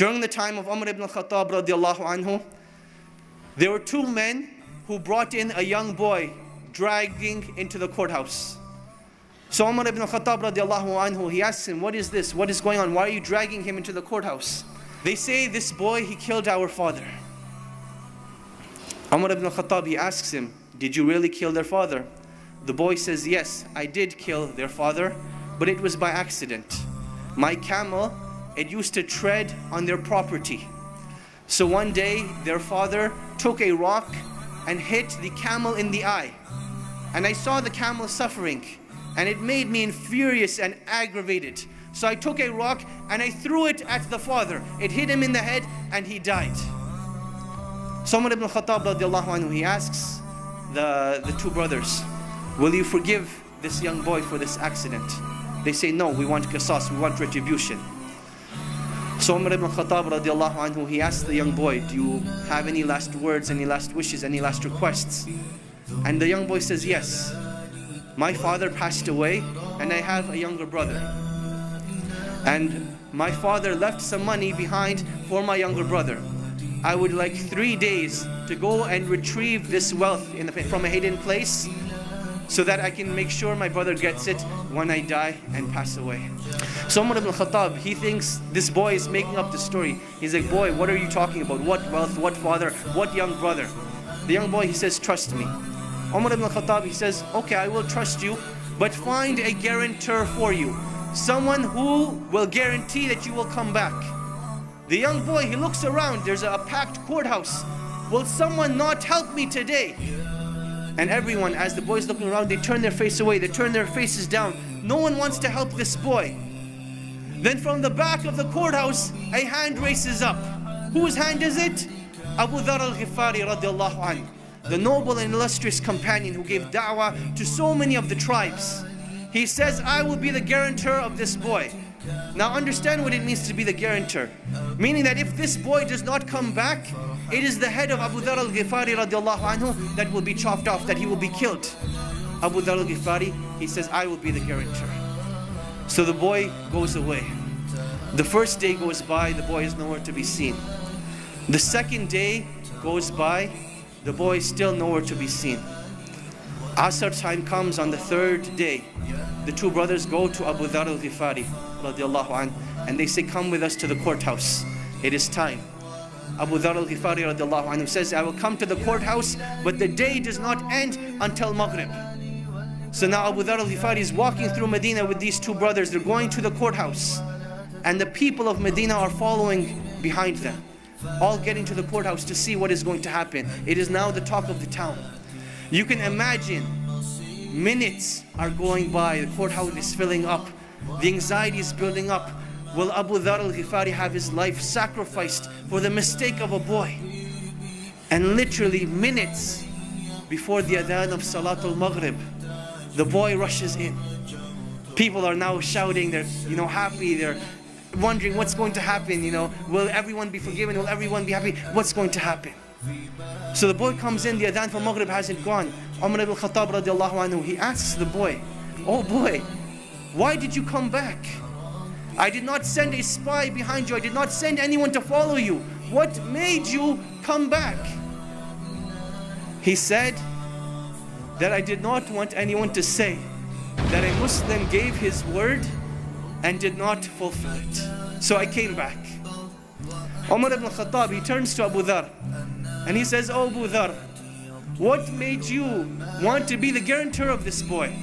During the time of Umar ibn al-Khattab radiallahu anhu, there were two men who brought in a young boy dragging into the courthouse. So Umar ibn al-Khattab radiallahu anhu, he asks him, what is this? What is going on? Why are you dragging him into the courthouse? They say, this boy, he killed our father. Umar ibn al-Khattab, he asks him, did you really kill their father? The boy says, yes, I did kill their father, but it was by accident. My camel, it used to tread on their property. So one day, their father took a rock and hit the camel in the eye. And I saw the camel suffering, and it made me furious and aggravated. So I took a rock and I threw it at the father. It hit him in the head and he died. So Umar ibn Khattab radiallahu anhu, he asks the two brothers, will you forgive this young boy for this accident? They say, no, we want qisas, we want retribution. So Umar ibn Khattab radiallahu anhu, he asks the young boy, do you have any last words, any last wishes, any last requests? And the young boy says, yes, my father passed away and I have a younger brother. And my father left some money behind for my younger brother. I would like 3 days to go and retrieve this wealth from a hidden place, so that I can make sure my brother gets it when I die and pass away. So Umar ibn Khattab, he thinks this boy is making up the story. He's like, boy, what are you talking about? What wealth, what father, what young brother? The young boy, he says, trust me. Umar ibn Khattab, he says, okay, I will trust you, but find a guarantor for you. Someone who will guarantee that you will come back. The young boy, he looks around, there's a packed courthouse. Will someone not help me today? And everyone, as the boy's looking around, they turn their face away, they turn their faces down. No one wants to help this boy. Then from the back of the courthouse, a hand races up. Whose hand is it? Abu Dhar al-Ghifari radiallahu anhu, the noble and illustrious companion who gave da'wah to so many of the tribes. He says, I will be the guarantor of this boy. Now understand what it means to be the guarantor. Meaning that if this boy does not come back, it is the head of Abu Dhar al-Ghifari radiallahu anhu that will be chopped off, that he will be killed. Abu Dhar al-Ghifari, he says, I will be the guarantor. So the boy goes away. The first day goes by, the boy is nowhere to be seen. The second day goes by, the boy is still nowhere to be seen. Asr time comes on the third day. The two brothers go to Abu Dhar al-Ghifari radiallahu anhu, and they say, come with us to the courthouse. It is time. Abu Dhar al-Ghifari radiallahu anhu says, I will come to the courthouse, but the day does not end until Maghrib. So now Abu Dhar al-Ghifari is walking through Medina with these two brothers. They're going to the courthouse, and the people of Medina are following behind them, all getting to the courthouse to see what is going to happen. It is now the talk of the town. You can imagine, minutes are going by, the courthouse is filling up, the anxiety is building up. Will Abu Dhar al-Ghifari have his life sacrificed for the mistake of a boy? And literally minutes before the adhan of Salatul Maghrib, the boy rushes in. People are now shouting, they're happy, they're wondering what's going to happen, will everyone be forgiven, will everyone be happy, what's going to happen? So the boy comes in, the adhan for Maghrib hasn't gone. Umar ibn Khattab radiallahu anhu, he asks the boy, oh boy, why did you come back? I did not send a spy behind you, I did not send anyone to follow you. What made you come back? He said that I did not want anyone to say that a Muslim gave his word and did not fulfill it. So I came back. Umar ibn Khattab, he turns to Abu Dhar and he says, oh Abu Dhar, what made you want to be the guarantor of this boy?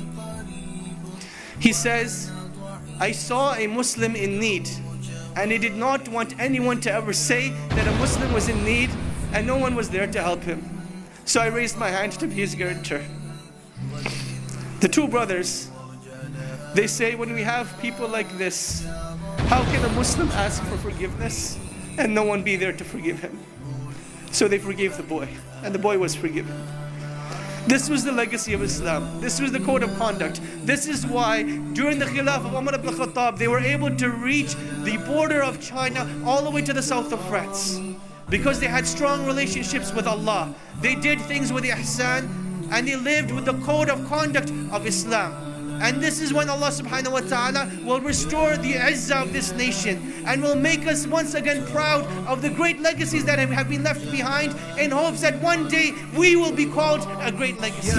He says, I saw a Muslim in need and I did not want anyone to ever say that a Muslim was in need and no one was there to help him. So I raised my hand to be his guarantor. The two brothers, they say, when we have people like this, how can a Muslim ask for forgiveness and no one be there to forgive him? So they forgave the boy, and the boy was forgiven. This was the legacy of Islam. This was the code of conduct. This is why during the Khilaf of Umar ibn Khattab, they were able to reach the border of China all the way to the south of France. Because they had strong relationships with Allah. They did things with ihsan, and they lived with the code of conduct of Islam. And this is when Allah subhanahu wa ta'ala will restore the izzah of this nation and will make us once again proud of the great legacies that have been left behind, in hopes that one day we will be called a great legacy.